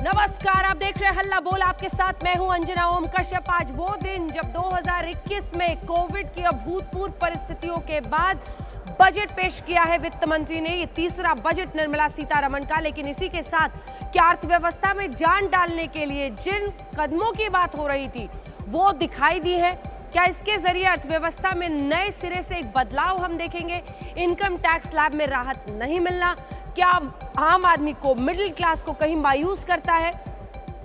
नमस्कार, आप देख रहे हैं हल्ला बोल। आपके साथ मैं हूं अंजना ओम कश्यप। आज वो दिन जब 2021 में कोविड की अभूतपूर्व परिस्थितियों के बाद बजट पेश किया है वित्त मंत्री ने। ये तीसरा बजट निर्मला सीतारमण का। लेकिन इसी के साथ क्या अर्थव्यवस्था में जान डालने के लिए जिन कदमों की बात हो रही थी वो दिखाई दी है? क्या इसके जरिए अर्थव्यवस्था में नए सिरे से एक बदलाव हम देखेंगे? इनकम टैक्स स्लैब में राहत नहीं मिलना क्या आम आदमी को, मिडिल क्लास को कहीं मायूस करता है?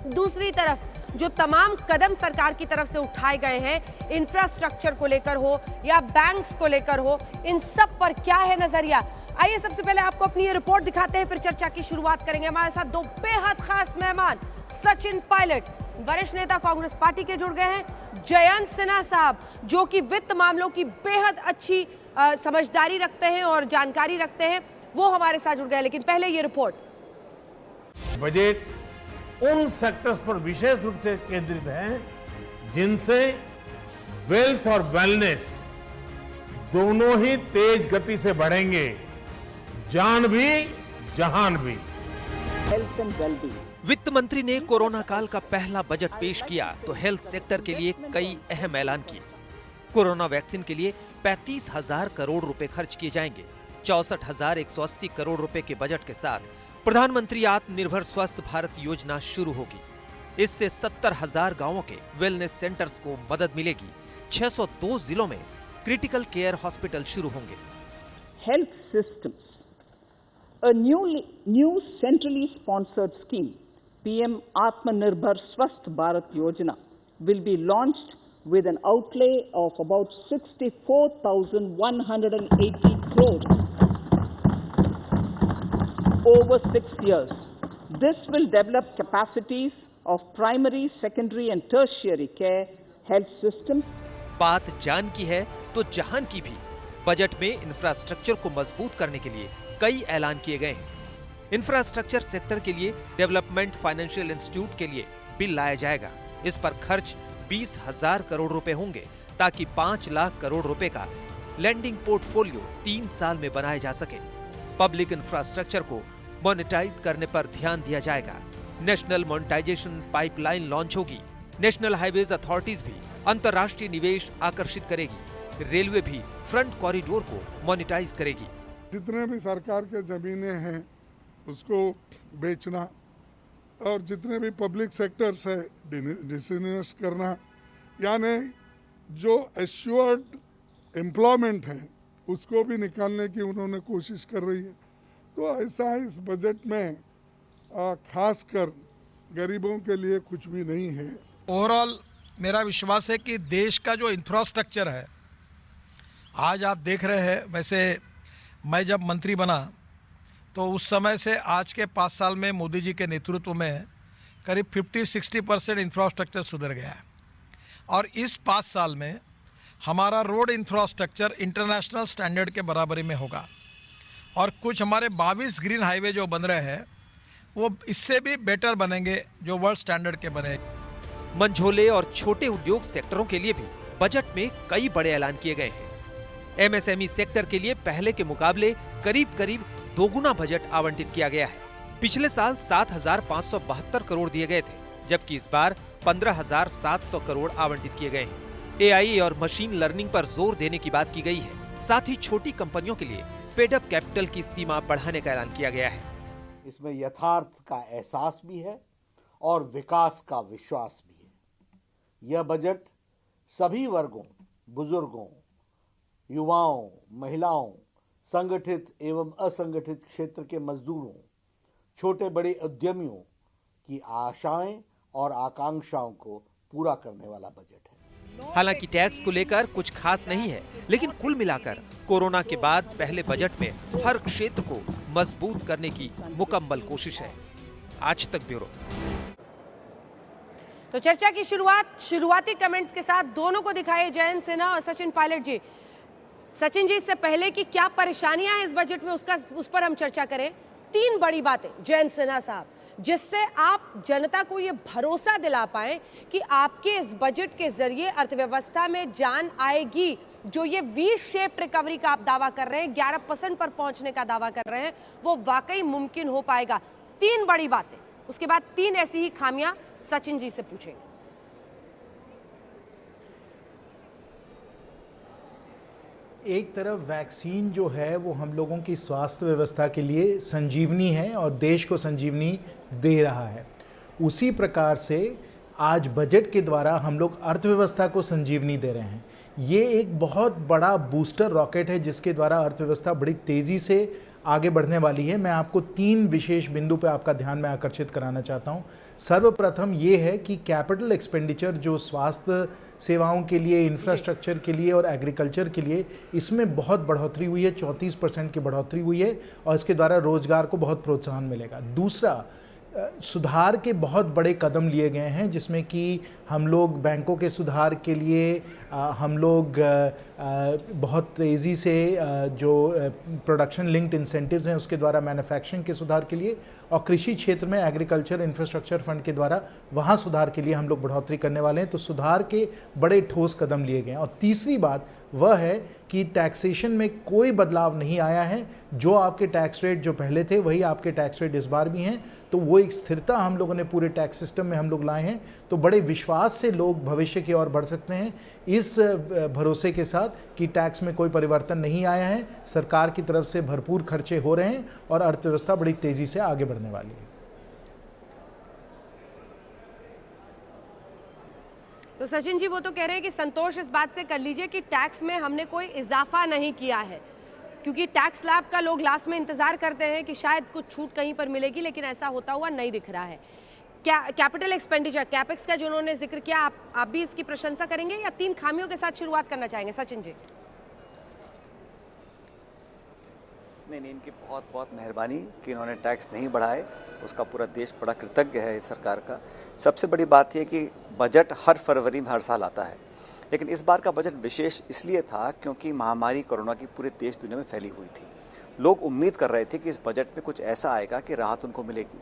दूसरी तरफ जो तमाम कदम सरकार की तरफ से उठाए गए हैं, इंफ्रास्ट्रक्चर को लेकर हो या बैंक्स को लेकर हो, इन सब पर क्या है नजरिया? आइए सबसे पहले आपको अपनी ये रिपोर्ट दिखाते हैं, फिर चर्चा की शुरुआत करेंगे। हमारे साथ दो बेहद खास मेहमान, सचिन पायलट, वरिष्ठ नेता कांग्रेस पार्टी के जुड़ गए हैं, जयंत सिन्हा साहब जो कि वित्त मामलों की बेहद अच्छी समझदारी रखते हैं और जानकारी रखते हैं, वो हमारे साथ जुड़ गए। लेकिन पहले ये रिपोर्ट। बजट उन सेक्टर्स पर विशेष रूप से केंद्रित है जिनसे वेल्थ और वेलनेस दोनों ही तेज गति से बढ़ेंगे, जान भी जहान भी। Health and wellbeing. वित्त मंत्री ने कोरोना काल का पहला बजट पेश किया तो हेल्थ सेक्टर के लिए कई अहम ऐलान किए। कोरोना वैक्सीन के लिए 35,000 करोड़ रुपए खर्च किए जाएंगे। 64,180 करोड़ रुपए के बजट के साथ प्रधानमंत्री आत्मनिर्भर स्वस्थ भारत योजना शुरू होगी। इससे 70,000 गांवों के वेलनेस सेंटर्स को मदद मिलेगी। 602 जिलों में क्रिटिकल केयर हॉस्पिटल शुरू होंगे। Health systems. A new centrally sponsored scheme, PM Atmanirbhar Swasth Bharat Yojana, will be launched with an outlay of about 64,180 crores over 6 years. This will develop capacities of primary, secondary and tertiary care health systems. बात जान की है तो जहान की भी। Budget में infrastructure को मजबूत करने के लिए कई ऐलान किए गए हैं। इंफ्रास्ट्रक्चर सेक्टर के लिए डेवलपमेंट फाइनेंशियल इंस्टीट्यूट के लिए बिल लाया जाएगा। इस पर खर्च 20,000 करोड़ रुपए होंगे ताकि 5 लाख करोड़ रुपए का लैंडिंग पोर्टफोलियो 3 साल में बनाया जा सके। पब्लिक इंफ्रास्ट्रक्चर को मोनेटाइज करने पर ध्यान दिया जाएगा। नेशनल मोनेटाइजेशन पाइपलाइन लॉन्च होगी। नेशनल हाईवेज अथॉरिटीज भी अंतर्राष्ट्रीय निवेश आकर्षित करेगी। रेलवे भी फ्रंट कॉरिडोर को मोनेटाइज करेगी। जितने भी सरकार के जमीनें हैं उसको बेचना और जितने भी पब्लिक सेक्टर्स है डिसइन्वेस्ट करना, यानी जो एश्योर्ड एम्प्लॉयमेंट है उसको भी निकालने की उन्होंने कोशिश कर रही है। तो ऐसा इस बजट में खासकर गरीबों के लिए कुछ भी नहीं है। ओवरऑल मेरा विश्वास है कि देश का जो इंफ्रास्ट्रक्चर है, आज आप देख रहे हैं, वैसे मैं जब मंत्री बना तो उस समय से आज के 5 साल में मोदी जी के नेतृत्व में करीब 50-60% इंफ्रास्ट्रक्चर सुधर गया है। और इस 5 साल में हमारा रोड इंफ्रास्ट्रक्चर इंटरनेशनल स्टैंडर्ड के बराबरी में होगा। और कुछ हमारे 22 ग्रीन हाईवे जो बन रहे हैं वो इससे भी बेटर बनेंगे, जो वर्ल्ड स्टैंडर्ड के बने। मंझोले और छोटे उद्योग सेक्टरों के लिए भी बजट में कई बड़े ऐलान किए गए हैं। एमएसएमई सेक्टर के लिए पहले के मुकाबले करीब दोगुना बजट आवंटित किया गया है। पिछले साल 7,572 करोड़ दिए गए थे, जबकि इस बार 15,700 करोड़ आवंटित किए गए हैं। एआई और मशीन लर्निंग पर जोर देने की बात की गई है। साथ ही छोटी कंपनियों के लिए पेडअप कैपिटल की सीमा बढ़ाने का ऐलान किया गया है। इसमें यथार्थ का एहसास भी है और विकास का विश्वास भी है। यह बजट सभी वर्गों, बुजुर्गों, युवाओं, महिलाओं, संगठित एवं असंगठित क्षेत्र के मजदूरों, छोटे बड़े उद्यमियों की आशाएं और आकांक्षाओं को पूरा करने वाला बजट है। हालांकि टैक्स को लेकर कुछ खास नहीं है, लेकिन कुल मिलाकर कोरोना के बाद पहले बजट में हर क्षेत्र को मजबूत करने की मुकम्मल कोशिश है। आज तक ब्यूरो। तो चर्चा की शुरुआती कमेंट्स के साथ दोनों को दिखाए, जयंत सिन्हा और सचिन पायलट जी। सचिन जी, इससे पहले कि क्या परेशानियां हैं इस बजट में उस पर हम चर्चा करें। 3 बड़ी बातें जयंत सिन्हा साहब, जिससे आप जनता को ये भरोसा दिला पाएं कि आपके इस बजट के जरिए अर्थव्यवस्था में जान आएगी। जो ये वी शेप रिकवरी का आप दावा कर रहे हैं, 11% पर पहुंचने का दावा कर रहे हैं, वो वाकई मुमकिन हो पाएगा। 3 बड़ी बातें। उसके बाद 3 ऐसी ही खामियां सचिन जी से पूछेंगे। एक तरफ वैक्सीन जो है वो हम लोगों की स्वास्थ्य व्यवस्था के लिए संजीवनी है और देश को संजीवनी दे रहा है। उसी प्रकार से आज बजट के द्वारा हम लोग अर्थव्यवस्था को संजीवनी दे रहे हैं। ये एक बहुत बड़ा बूस्टर रॉकेट है जिसके द्वारा अर्थव्यवस्था बड़ी तेज़ी से आगे बढ़ने वाली है। मैं आपको 3 विशेष बिंदु पर आपका ध्यान में आकर्षित कराना चाहता हूँ। सर्वप्रथम ये है कि कैपिटल एक्सपेंडिचर जो स्वास्थ्य सेवाओं के लिए, इंफ्रास्ट्रक्चर के लिए और एग्रीकल्चर के लिए, इसमें बहुत बढ़ोतरी हुई है, 34% की बढ़ोतरी हुई है और इसके द्वारा रोजगार को बहुत प्रोत्साहन मिलेगा। दूसरा, सुधार के बहुत बड़े कदम लिए गए हैं जिसमें कि हम लोग बैंकों के सुधार के लिए हम लोग बहुत तेज़ी से जो प्रोडक्शन लिंक्ड इंसेंटिव्स हैं उसके द्वारा मैन्युफैक्चरिंग के सुधार के लिए, और कृषि क्षेत्र में एग्रीकल्चर इंफ्रास्ट्रक्चर फंड के द्वारा वहाँ सुधार के लिए हम लोग बढ़ोतरी करने वाले हैं। तो सुधार के बड़े ठोस कदम लिए गए हैं। और तीसरी बात वह है कि टैक्सेशन में कोई बदलाव नहीं आया है। जो आपके टैक्स रेट जो पहले थे वही आपके टैक्स रेट इस बार भी हैं। तो वो एक स्थिरता हम लोगों ने पूरे टैक्स सिस्टम में हम लोग लाए हैं। तो बड़े विश्वास से लोग भविष्य की ओर बढ़ सकते हैं इस भरोसे के साथ कि टैक्स में कोई परिवर्तन नहीं आया है, सरकार की तरफ से भरपूर खर्चे हो रहे हैं और अर्थव्यवस्था बड़ी तेजी से आगे बढ़ने वाली है। तो सचिन जी वो तो कह रहे हैं कि संतोष इस बात से कर लीजिए कि टैक्स में हमने कोई इजाफा नहीं किया है, क्योंकि टैक्स स्लैब का लोग लास्ट में इंतजार करते हैं कि शायद कुछ छूट कहीं पर मिलेगी, लेकिन ऐसा होता हुआ नहीं दिख रहा है। क्या कैपिटल एक्सपेंडिचर कैपेक्स का जो उन्होंने जिक्र किया, आप भी इसकी प्रशंसा करेंगे या 3 खामियों के साथ शुरुआत करना चाहेंगे? सचिन जी। नहीं, इनकी बहुत बहुत मेहरबानी कि इन्होंने टैक्स नहीं बढ़ाए, उसका पूरा देश बड़ा कृतज्ञ है इस सरकार का। सबसे बड़ी बात यह कि बजट हर फरवरी में हर साल आता है, लेकिन इस बार का बजट विशेष इसलिए था क्योंकि महामारी कोरोना की पूरे देश दुनिया में फैली हुई थी। लोग उम्मीद कर रहे थे कि इस बजट में कुछ ऐसा आएगा कि राहत उनको मिलेगी।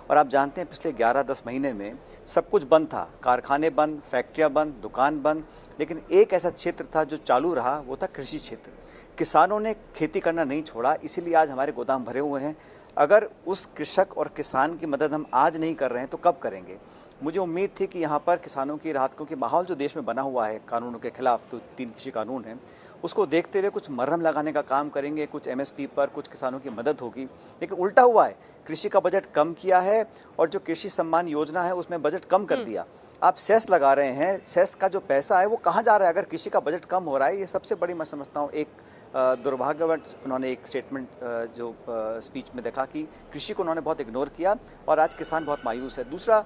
और आप जानते हैं पिछले 11-10 महीने में सब कुछ बंद था, कारखाने बंद, फैक्ट्रियाँ बंद, दुकान बंद, लेकिन एक ऐसा क्षेत्र था जो चालू रहा, वो था कृषि क्षेत्र। किसानों ने खेती करना नहीं छोड़ा, इसीलिए आज हमारे गोदाम भरे हुए हैं। अगर उस कृषक और किसान की मदद हम आज नहीं कर रहे हैं तो कब करेंगे? मुझे उम्मीद थी कि यहाँ पर किसानों की राहत, क्योंकि माहौल जो देश में बना हुआ है कानूनों के खिलाफ, तो 3 कृषि कानून हैं, उसको देखते हुए कुछ मरहम लगाने का काम करेंगे, कुछ MSP पर कुछ किसानों की मदद होगी। लेकिन उल्टा हुआ है, कृषि का बजट कम किया है और जो कृषि सम्मान योजना है उसमें बजट कम कर दिया। आप सेस लगा रहे हैं, सेस का जो पैसा है वो कहाँ जा रहा है? अगर कृषि का बजट कम हो रहा है, ये सबसे बड़ी मैं समझता हूँ एक दुर्भाग्यवश उन्होंने एक स्टेटमेंट जो स्पीच में देखा कि कृषि को उन्होंने बहुत इग्नोर किया और आज किसान बहुत मायूस है। दूसरा,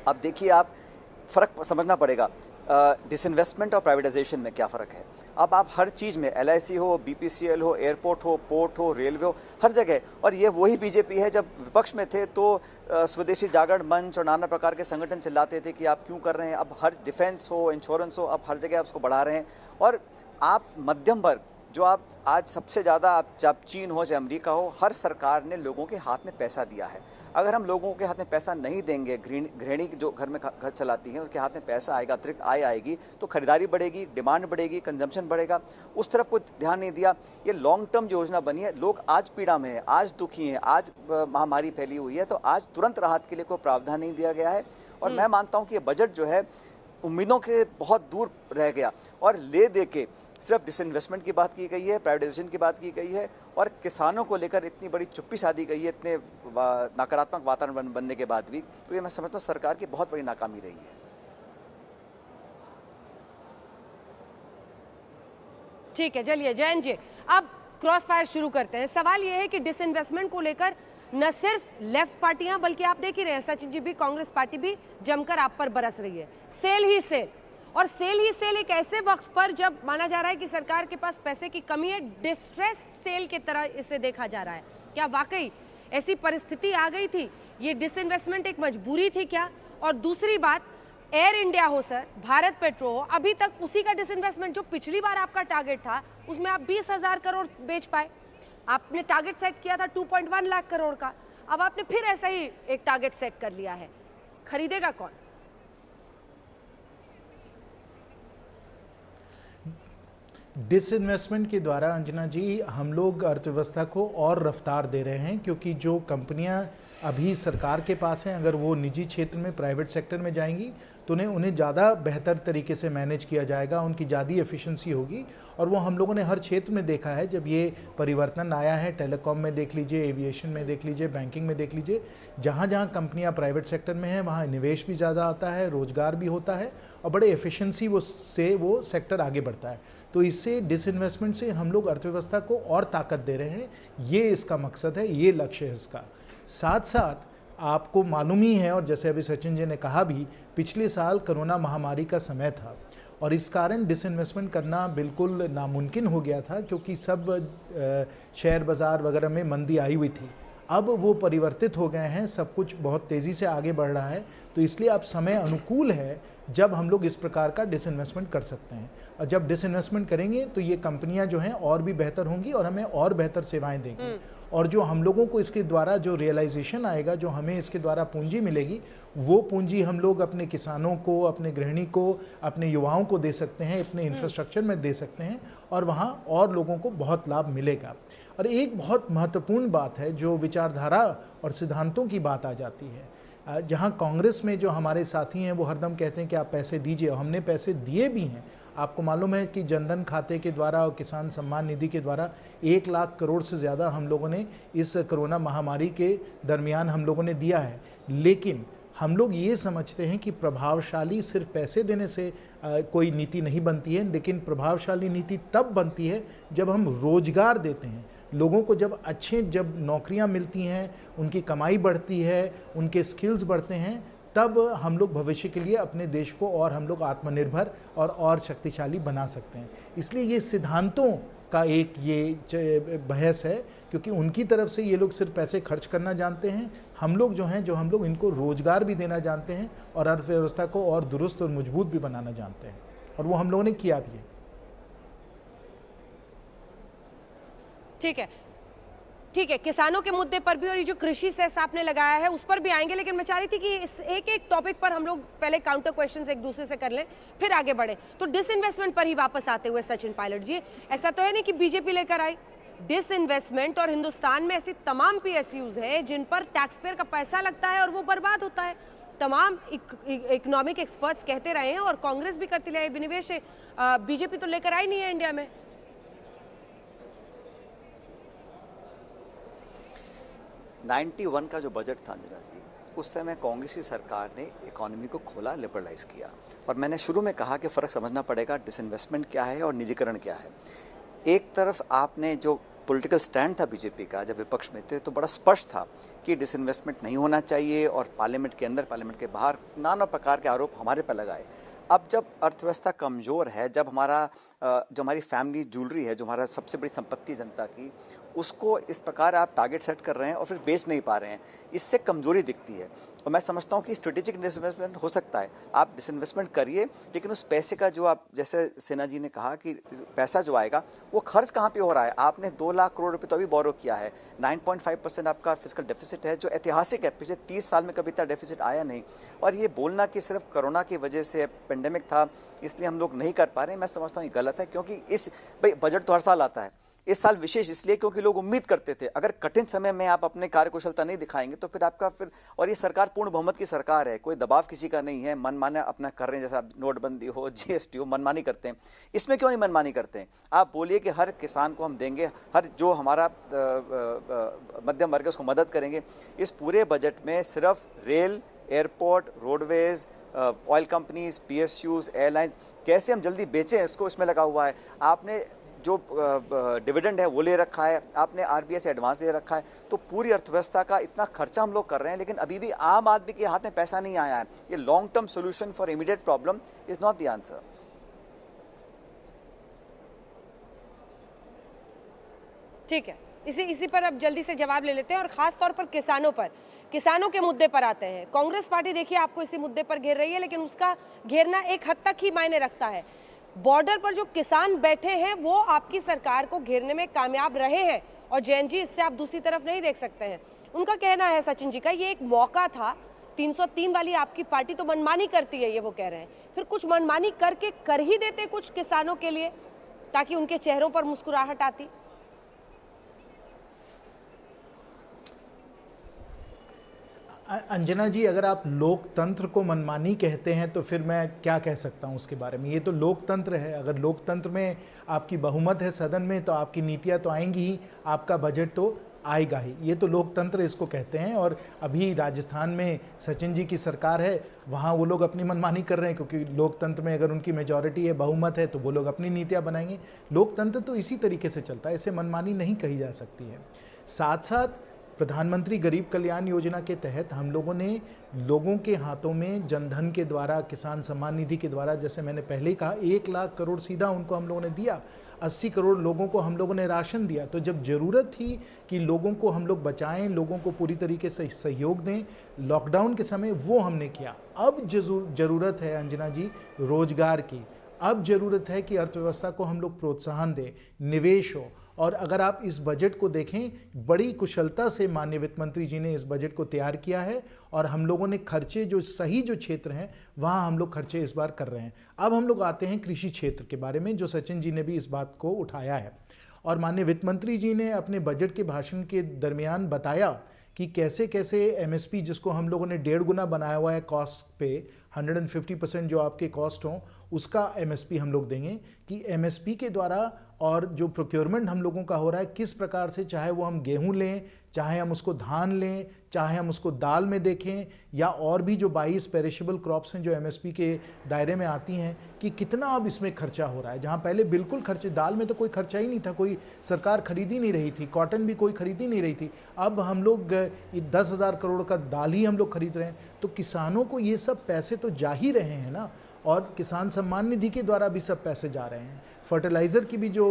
अब देखिए, आप फ़र्क समझना पड़ेगा, डिसइन्वेस्टमेंट और प्राइवेटाइजेशन में क्या फ़र्क है। अब आप हर चीज़ में LIC हो, BPCL हो, एयरपोर्ट हो, पोर्ट हो, रेलवे हो, हर जगह, और ये वही बीजेपी है जब विपक्ष में थे तो स्वदेशी जागरण मंच और नाना प्रकार के संगठन चिल्लाते थे कि आप क्यों कर रहे हैं। अब हर डिफेंस हो, इंश्योरेंस हो, अब हर जगह आप उसको बढ़ा रहे हैं। और आप मध्यम वर्ग, जो आप आज सबसे ज़्यादा, आप चाहे चीन हो चाहे अमेरिका हो, हर सरकार ने लोगों के हाथ में पैसा दिया है। अगर हम लोगों के हाथ में पैसा नहीं देंगे, गृहिणी जो घर में घर चलाती हैं उसके हाथ में पैसा आएगा, अतिरिक्त आय आएगी, तो खरीदारी बढ़ेगी, डिमांड बढ़ेगी, कंजम्पशन बढ़ेगा। उस तरफ कोई ध्यान नहीं दिया। ये लॉन्ग टर्म योजना बनी है। लोग आज पीड़ा में हैं, आज दुखी हैं, आज महामारी फैली हुई है, तो आज तुरंत राहत के लिए कोई प्रावधान नहीं दिया गया है। और मैं मानता हूँ कि ये बजट जो है उम्मीदों के बहुत दूर रह गया और ले दे के सिर्फ डिसइन्वेस्टमेंट की बात की गई है, प्राइवेटाइजेशन की बात की गई है और किसानों को लेकर इतनी बड़ी चुप्पी साधी गई है, इतने नकारात्मक वातावरण बनने के बाद भी। तो ये मैं समझता हूँ सरकार की बहुत बड़ी नाकामी रही है। ठीक है, चलिए जयन जी, अब क्रॉस फायर शुरू करते हैं। सवाल ये है कि डिसइन्वेस्टमेंट को लेकर न सिर्फ लेफ्ट पार्टियां, बल्कि आप देख ही रहे हैं सचिन जी भी, कांग्रेस पार्टी भी जमकर आप पर बरस रही है। सेल ही सेल, और सेल ही सेल एक ऐसे वक्त पर जब माना जा रहा है कि सरकार के पास पैसे की कमी है, डिस्ट्रेस सेल की तरह इसे देखा जा रहा है। क्या वाकई ऐसी परिस्थिति आ गई थी? ये डिसइन्वेस्टमेंट एक मजबूरी थी क्या? और दूसरी बात, एयर इंडिया हो सर, भारत पेट्रो हो, अभी तक उसी का डिसइन्वेस्टमेंट जो पिछली बार आपका टारगेट था उसमें आप 20,000 करोड़ बेच पाए। आपने टारगेट सेट किया था 2.1 लाख करोड़ का, अब आपने फिर ऐसा ही एक टारगेट सेट कर लिया है। खरीदेगा कौन? डिसइन्वेस्टमेंट के द्वारा अंजना जी हम लोग अर्थव्यवस्था को और रफ्तार दे रहे हैं, क्योंकि जो कंपनियां अभी सरकार के पास हैं, अगर वो निजी क्षेत्र में, प्राइवेट सेक्टर में जाएंगी तो उन्हें ज़्यादा बेहतर तरीके से मैनेज किया जाएगा, उनकी ज़्यादा एफिशिएंसी होगी। और वो हम लोगों ने हर क्षेत्र में देखा है जब ये परिवर्तन आया है, टेलीकॉम में देख लीजिए, एविएशन में देख लीजिए, बैंकिंग में देख लीजिए, जहाँ जहाँ कंपनियाँ प्राइवेट सेक्टर में हैं वहाँ निवेश भी ज़्यादा आता है, रोजगार भी होता है और बड़े एफिशिएंसी वो सेक्टर आगे बढ़ता है। तो इससे डिसइन्वेस्टमेंट से हम लोग अर्थव्यवस्था को और ताकत दे रहे हैं, ये इसका मकसद है, ये लक्ष्य है इसका। साथ साथ आपको मालूम ही है, और जैसे अभी सचिन जी ने कहा भी, पिछले साल कोरोना महामारी का समय था और इस कारण डिसइन्वेस्टमेंट करना बिल्कुल नामुमकिन हो गया था, क्योंकि सब शेयर बाज़ार वगैरह में मंदी आई हुई थी। अब वो परिवर्तित हो गए हैं, सब कुछ बहुत तेज़ी से आगे बढ़ रहा है, तो इसलिए अब समय अनुकूल है जब हम लोग इस प्रकार का डिसइन्वेस्टमेंट कर सकते हैं। और जब डिसइन्वेस्टमेंट करेंगे तो ये कंपनियां जो हैं और भी बेहतर होंगी और हमें और बेहतर सेवाएं देंगी। और जो हम लोगों को इसके द्वारा जो रियलाइजेशन आएगा, जो हमें इसके द्वारा पूंजी मिलेगी, वो पूंजी हम लोग अपने किसानों को, अपने गृहिणी को, अपने युवाओं को दे सकते हैं, अपने इंफ्रास्ट्रक्चर में दे सकते हैं और वहाँ और लोगों को बहुत लाभ मिलेगा। और एक बहुत महत्वपूर्ण बात है, जो विचारधारा और सिद्धांतों की बात आ जाती है, जहाँ कांग्रेस में जो हमारे साथी हैं वो हरदम कहते हैं कि आप पैसे दीजिए, और हमने पैसे दिए भी हैं। आपको मालूम है कि जनधन खाते के द्वारा और किसान सम्मान निधि के द्वारा 1 लाख करोड़ से ज़्यादा हम लोगों ने इस कोरोना महामारी के दरमियान हम लोगों ने दिया है। लेकिन हम लोग ये समझते हैं कि प्रभावशाली सिर्फ पैसे देने से कोई नीति नहीं बनती है, लेकिन प्रभावशाली नीति तब बनती है जब हम रोजगार देते हैं लोगों को। जब नौकरियां मिलती हैं, उनकी कमाई बढ़ती है, उनके स्किल्स बढ़ते हैं, तब हम लोग भविष्य के लिए अपने देश को और हम लोग आत्मनिर्भर और शक्तिशाली बना सकते हैं। इसलिए ये सिद्धांतों का एक ये बहस है, क्योंकि उनकी तरफ से ये लोग सिर्फ पैसे खर्च करना जानते हैं, हम लोग हम लोग इनको रोजगार भी देना जानते हैं और अर्थव्यवस्था को और दुरुस्त और मजबूत भी बनाना जानते हैं, और वो हम लोगों ने किया भी है। ठीक है, किसानों के मुद्दे पर भी और ये जो कृषि सेस आपने लगाया है उस पर भी आएंगे, लेकिन मैं चाह रही थी कि इस एक टॉपिक पर हम लोग पहले काउंटर क्वेश्चंस एक दूसरे से कर लें, फिर आगे बढ़े। तो डिसइन्वेस्टमेंट पर ही वापस आते हुए सचिन पायलट जी, ऐसा तो है नहीं कि बीजेपी लेकर आई डिसइन्वेस्टमेंट, और हिंदुस्तान में ऐसी तमाम PSUs हैं जिन पर टैक्स पेयर का पैसा लगता है और वो बर्बाद होता है। तमाम इकोनॉमिक एक्सपर्ट्स कहते रहे हैं और कांग्रेस भी करती रही विनिवेश, बीजेपी तो लेकर आई नहीं है इंडिया में। 91 का जो बजट था अंजना जी, उस समय कांग्रेस की सरकार ने इकोनॉमी को खोला, लिबरलाइज किया, और मैंने शुरू में कहा कि फ़र्क समझना पड़ेगा, डिसइन्वेस्टमेंट क्या है और निजीकरण क्या है। एक तरफ आपने जो पॉलिटिकल स्टैंड था बीजेपी का जब विपक्ष में थे, तो बड़ा स्पष्ट था कि डिसइन्वेस्टमेंट नहीं होना चाहिए, और पार्लियामेंट के अंदर, पार्लियामेंट के बाहर नाना प्रकार के आरोप हमारे पर लगाए। अब जब अर्थव्यवस्था कमज़ोर है, जब जो हमारी फैमिली ज्वेलरी है, जो हमारा सबसे बड़ी संपत्ति जनता की, उसको इस प्रकार आप टारगेट सेट कर रहे हैं और फिर बेच नहीं पा रहे हैं, इससे कमजोरी दिखती है। और मैं समझता हूँ कि स्ट्रेटेजिक डिसइन्वेस्टमेंट हो सकता है, आप डिसइन्वेस्टमेंट करिए, लेकिन उस पैसे का जो आप, जैसे सेना जी ने कहा कि पैसा जो आएगा वो खर्च कहाँ पे हो रहा है। आपने 2 लाख करोड़ रुपए तो अभी बोरो किया है, 9.5% आपका फिस्कल डेफिसिट है, जो ऐतिहासिक है, पिछले 30 साल में कभी इतना डेफिसिट आया नहीं। और ये बोलना कि सिर्फ कोरोना की वजह से, पेंडेमिक था इसलिए हम लोग नहीं कर पा रहे हैं, मैं समझता हूँ ये गलत है। क्योंकि भाई बजट तो हर साल आता है, इस साल विशेष इसलिए क्योंकि लोग उम्मीद करते थे अगर कठिन समय में आप अपने कार्यकुशलता नहीं दिखाएंगे तो फिर आपका और ये सरकार पूर्ण बहुमत की सरकार है, कोई दबाव किसी का नहीं है, मनमाना अपना कर रहे हैं, जैसा नोटबंदी हो, GST हो, मनमानी करते हैं। इसमें क्यों नहीं मनमानी करते हैं? आप बोलिए कि हर किसान को हम देंगे, हर जो हमारा मध्यम वर्ग उसको मदद करेंगे। इस पूरे बजट में सिर्फ rail, airport, roadways, oil companies, PSUs, airline, कैसे हम जल्दी बेचें इसको, इसमें लगा हुआ है। आपने जो डिविडेंड है वो ले रखा है, आपने RBI से एडवांस ले रखा है। तो पूरी अर्थव्यवस्था का इतना खर्चा हम लोग कर रहे हैं, लेकिन अभी भी आम आदमी के हाथ में पैसा नहीं आया है। ये long term solution for immediate problem is not the answer. ठीक है, इसी पर अब जल्दी से जवाब ले लेते हैं और खास तौर पर किसानों के मुद्दे पर आते हैं। कांग्रेस पार्टी देखिए आपको इसी मुद्दे पर घेर रही है, लेकिन उसका घेरना एक हद तक ही मायने रखता है। बॉर्डर पर जो किसान बैठे हैं वो आपकी सरकार को घेरने में कामयाब रहे हैं, और जैन जी इससे आप दूसरी तरफ नहीं देख सकते हैं। उनका कहना है सचिन जी का, ये एक मौका था, 303 वाली आपकी पार्टी तो मनमानी करती है, ये वो कह रहे हैं, फिर कुछ मनमानी करके कर ही देते कुछ किसानों के लिए। ताकि उनके चेहरों पर मुस्कुराहट आती? अंजना जी, अगर आप लोकतंत्र को मनमानी कहते हैं तो फिर मैं क्या कह सकता हूं उसके बारे में। ये तो लोकतंत्र है। अगर लोकतंत्र में आपकी बहुमत है सदन में तो आपकी नीतियां तो आएंगी ही, आपका बजट तो आएगा ही। ये तो लोकतंत्र इसको कहते हैं। और अभी राजस्थान में सचिन जी की सरकार है, वहाँ वो लोग अपनी मनमानी कर रहे हैं, क्योंकि लोकतंत्र में अगर उनकी मेजॉरिटी है, बहुमत है, तो वो लोग अपनी नीतियाँ बनाएंगे। लोकतंत्र तो इसी तरीके से चलता है, इसे मनमानी नहीं कही जा सकती है। साथ साथ प्रधानमंत्री गरीब कल्याण योजना के तहत हम लोगों ने लोगों के हाथों में जनधन के द्वारा, किसान सम्मान निधि के द्वारा, जैसे मैंने पहले ही कहा, 1 लाख करोड़ सीधा उनको हम लोगों ने दिया। 80 करोड़ लोगों को हम लोगों ने राशन दिया। तो जब ज़रूरत थी कि लोगों को हम लोग बचाएं, लोगों को पूरी तरीके से सहयोग दें लॉकडाउन के समय, वो हमने किया। अब ज़रूरत है अंजना जी रोजगार की। अब ज़रूरत है कि अर्थव्यवस्था को हम लोग प्रोत्साहन दें, निवेश हो। और अगर आप इस बजट को देखें, बड़ी कुशलता से माननीय वित्त मंत्री जी ने इस बजट को तैयार किया है और हम लोगों ने खर्चे जो सही जो क्षेत्र हैं वहाँ हम लोग खर्चे इस बार कर रहे हैं। अब हम लोग आते हैं कृषि क्षेत्र के बारे में, जो सचिन जी ने भी इस बात को उठाया है। और माननीय वित्त मंत्री जी ने अपने बजट के भाषण के दरमियान बताया कि कैसे कैसे एमएसपी, जिसको हम लोगों ने 1.5 गुना बनाया हुआ है कॉस्ट पे, 150% जो आपके कॉस्ट हों उसका एमएसपी हम लोग देंगे। कि एमएसपी के द्वारा और जो प्रोक्योरमेंट हम लोगों का हो रहा है, किस प्रकार से, चाहे वो हम गेहूं लें, चाहे हम उसको धान लें, चाहे हम उसको दाल में देखें, या और भी जो 22 पेरिशेबल क्रॉप्स हैं जो एमएसपी के दायरे में आती हैं, कि कितना अब इसमें खर्चा हो रहा है। जहां पहले बिल्कुल खर्चे, दाल में तो कोई खर्चा ही नहीं था, कोई सरकार खरीद ही नहीं रही थी, कॉटन भी कोई खरीद ही नहीं रही थी। अब हम लोग 10,000 करोड़ का दाल ही हम लोग खरीद रहे हैं। तो किसानों को ये सब पैसे तो जा ही रहे हैं ना, और किसान सम्मान निधि के द्वारा भी सब पैसे जा रहे हैं। फर्टिलाइज़र की भी जो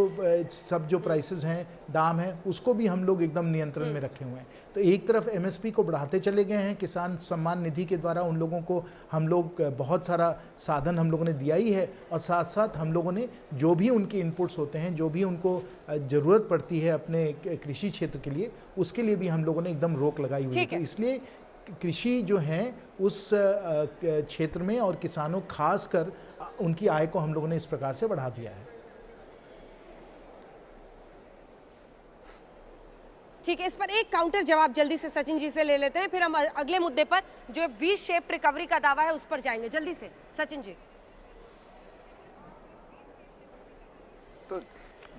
सब जो प्राइसेस हैं, दाम है, उसको भी हम लोग एकदम नियंत्रण में रखे हुए हैं। तो एक तरफ एमएसपी को बढ़ाते चले गए हैं, किसान सम्मान निधि के द्वारा उन लोगों को हम लोग बहुत सारा साधन हम लोगों ने दिया ही है, और साथ साथ हम लोगों ने जो भी उनके इनपुट्स होते हैं, जो भी उनको ज़रूरत पड़ती है अपने कृषि क्षेत्र के लिए, उसके लिए भी हम लोगों ने एकदम रोक लगाई हुई है। तो इसलिए कृषि जो है उस क्षेत्र में और किसानों खासकर उनकी आय को हम लोगों ने इस प्रकार से बढ़ा दिया है। ठीक है, इस पर एक काउंटर जवाब जल्दी से सचिन जी से ले लेते हैं, फिर हम अगले मुद्दे पर जो वी शेप रिकवरी का दावा है उस पर जाएंगे। जल्दी से सचिन जी। तो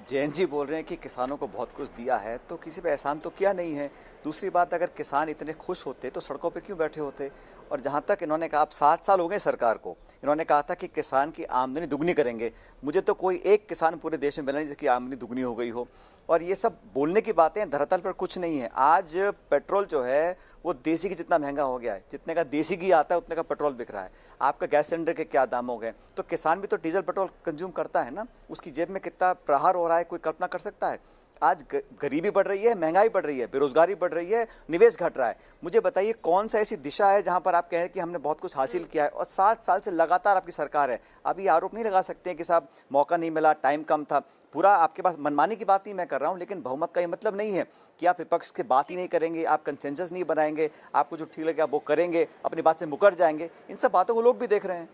जैन जी बोल रहे हैं कि किसानों को बहुत कुछ दिया है, तो किसी पे एहसान तो किया नहीं है। दूसरी बात, अगर किसान इतने खुश होते तो सड़कों पे क्यों बैठे होते। और जहाँ तक इन्होंने कहा, आप 7 साल हो गए सरकार को, इन्होंने कहा था कि किसान की आमदनी दुगनी करेंगे। मुझे तो कोई एक किसान पूरे देश में मिला नहीं जिसकी आमदनी दुगनी हो गई हो। और ये सब बोलने की बातें, धरातल पर कुछ नहीं है। आज पेट्रोल जो है वो देसी घी जितना महंगा हो गया है, जितने का देसी घी आता है उतने का पेट्रोल बिक रहा है। आपका गैस सिलेंडर के क्या दाम हो गए। तो किसान भी तो डीजल पेट्रोल कंज्यूम करता है ना, उसकी जेब में कितना प्रहार हो रहा है कोई कल्पना कर सकता है। आज गरीबी बढ़ रही है, महंगाई बढ़ रही है, बेरोजगारी बढ़ रही है, निवेश घट रहा है। मुझे बताइए कौन सा ऐसी दिशा है जहां पर आप कह रहे हैं कि हमने बहुत कुछ हासिल किया है। और 7 साल से लगातार आपकी सरकार है। अब ये आरोप नहीं लगा सकते हैं कि साहब मौका नहीं मिला, टाइम कम था। पूरा आपके पास मनमानी की बात नहीं मैं कर रहा हूं, लेकिन बहुमत का ये मतलब नहीं है कि आप विपक्ष की बात ही नहीं करेंगे, आप कंसेंसस नहीं बनाएंगे, आपको जो ठीक लगे आप वो करेंगे, अपनी बात से मुकर जाएंगे। इन सब बातों को लोग भी देख रहे हैं।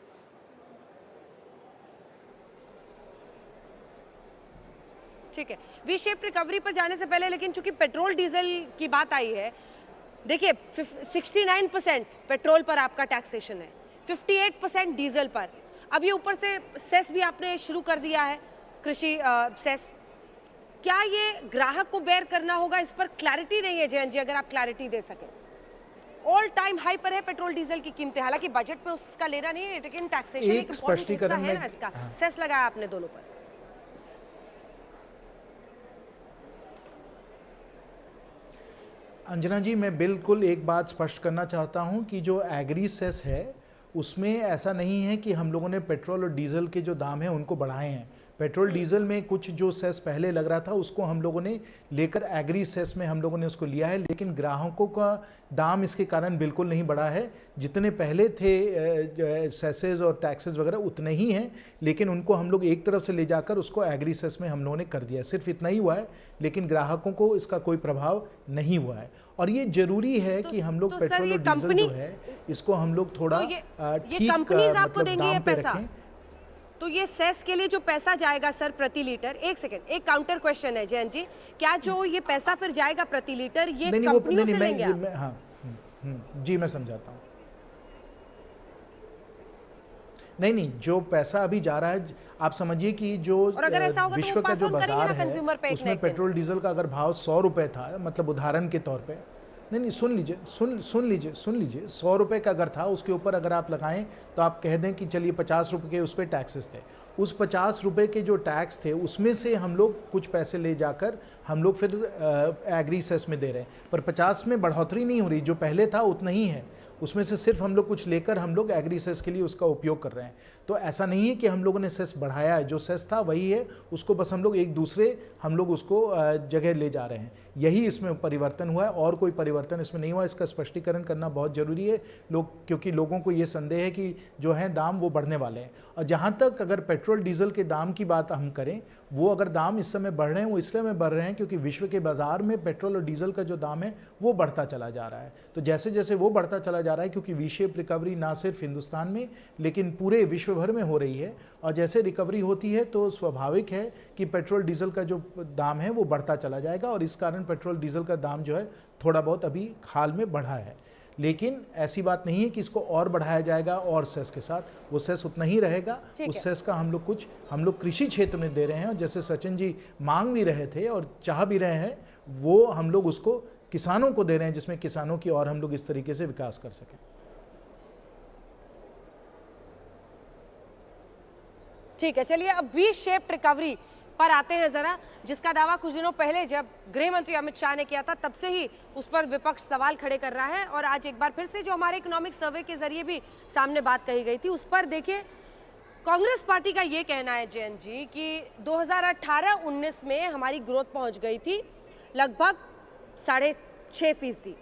ठीक है, वी शेप रिकवरी पर जाने से पहले, लेकिन चूंकि पेट्रोल डीजल की बात आई है, देखिए 69% पेट्रोल पर आपका टैक्सेशन है, 58% डीजल पर। अब ये ऊपर से सेस भी आपने शुरू कर दिया है, कृषि सेस। क्या ये ग्राहक को बेयर करना होगा, इस पर क्लैरिटी नहीं है जयंत जी, अगर आप क्लैरिटी दे सकें। ऑल टाइम हाई पर है पेट्रोल डीजल की कीमतें, हालांकि बजट में उसका लेना नहीं है, लेकिन टैक्सेशन एक स्पष्टीकरण है ना इसका। सेस लगाया आपने दोनों पर। अंजना जी, मैं बिल्कुल एक बात स्पष्ट करना चाहता हूं कि जो एग्री सेस है उसमें ऐसा नहीं है कि हम लोगों ने पेट्रोल और डीजल के जो दाम हैं उनको बढ़ाए हैं। पेट्रोल डीजल में कुछ जो सेस पहले लग रहा था उसको हम लोगों ने लेकर एग्री सेस में हम लोगों ने उसको लिया है, लेकिन ग्राहकों का दाम इसके कारण बिल्कुल नहीं बढ़ा है। जितने पहले थे सेसेस और टैक्सेस वगैरह उतने ही हैं, लेकिन उनको हम लोग एक तरफ से ले जाकर उसको एग्री सेस में हम लोगों ने कर दिया। सिर्फ इतना ही हुआ है, लेकिन ग्राहकों को इसका कोई प्रभाव नहीं हुआ है। और ये जरूरी है कि हम लोग पेट्रोल और डीजल जो है इसको हम लोग थोड़ा ठीक मतलब दाम पे रखें। तो ये सेस के लिए जो पैसा जाएगा सर प्रति लीटर, एक सेकंड, एक काउंटर क्वेश्चन है जयंत जी, क्या जो ये पैसा फिर जाएगा प्रति लीटर ये कंपनियों से लेंगे आप? हाँ, जी मैं समझाता हूँ। नहीं, जो पैसा अभी जा रहा है, आप समझिए कि जो विश्व का जो बाजार है उसमें पेट्रोल डीजल का अगर भाव 100 रुपए था, मतलब उदाहरण के तौर पे, नहीं सुन लीजिए 100 रुपए का अगर था, उसके ऊपर अगर आप लगाएं तो आप कह दें कि चलिए 50 रुपए के उस पर टैक्सेस थे, उस 50 रुपए के जो टैक्स थे उसमें से हम लोग कुछ पैसे ले जाकर हम लोग फिर एग्री सेस में दे रहे हैं, पर 50 में बढ़ोतरी नहीं हो रही, जो पहले था उतना ही है, उसमें से सिर्फ हम लोग कुछ लेकर हम लोग एग्री सेस के लिए उसका उपयोग कर रहे हैं। तो ऐसा नहीं है कि हम लोगों ने सेस बढ़ाया है, जो सेस था वही है, उसको बस हम लोग उसको जगह ले जा रहे हैं, यही इसमें परिवर्तन हुआ है, और कोई परिवर्तन इसमें नहीं हुआ। इसका स्पष्टीकरण करना बहुत ज़रूरी है क्योंकि लोगों को ये संदेह है कि जो है दाम वो बढ़ने वाले हैं। और जहाँ तक अगर पेट्रोल डीजल के दाम की बात हम करें, वो अगर दाम इस समय बढ़ रहे हैं वो इसलिए में बढ़ रहे हैं क्योंकि विश्व के बाज़ार में पेट्रोल और डीजल का जो दाम है वो बढ़ता चला जा रहा है। तो जैसे जैसे वो बढ़ता चला जा रहा है, क्योंकि वी शेप रिकवरी ना सिर्फ हिंदुस्तान में लेकिन पूरे विश्व भर में हो रही है, और जैसे रिकवरी होती है तो स्वाभाविक है कि पेट्रोल डीजल का जो दाम है वो बढ़ता चला जाएगा, और इस कारण पेट्रोल डीजल का दाम जो है थोड़ा बहुत अभी हाल में बढ़ा है। लेकिन ऐसी बात नहीं है कि इसको और बढ़ाया जाएगा और सेस के साथ, वो सेस उतना ही रहेगा। उस सेस का हम लोग कृषि क्षेत्र में दे रहे हैं, और जैसे सचिन जी मांग भी रहे थे और चाह भी रहे हैं, वो हम लोग उसको किसानों को दे रहे हैं, जिसमें किसानों की और हम लोग इस तरीके से विकास कर सकें। ठीक है, चलिए अब वी शेप रिकवरी पर आते हैं जरा, जिसका दावा कुछ दिनों पहले जब गृह मंत्री अमित शाह ने किया था तब से ही उस पर विपक्ष सवाल खड़े कर रहा है, और आज एक बार फिर से जो हमारे इकोनॉमिक सर्वे के जरिए भी सामने बात कही गई थी, उस पर देखिए कांग्रेस पार्टी का ये कहना है जयंत जी कि 2018-19 में हमारी ग्रोथ पहुंच गई थी लगभग 6.5%,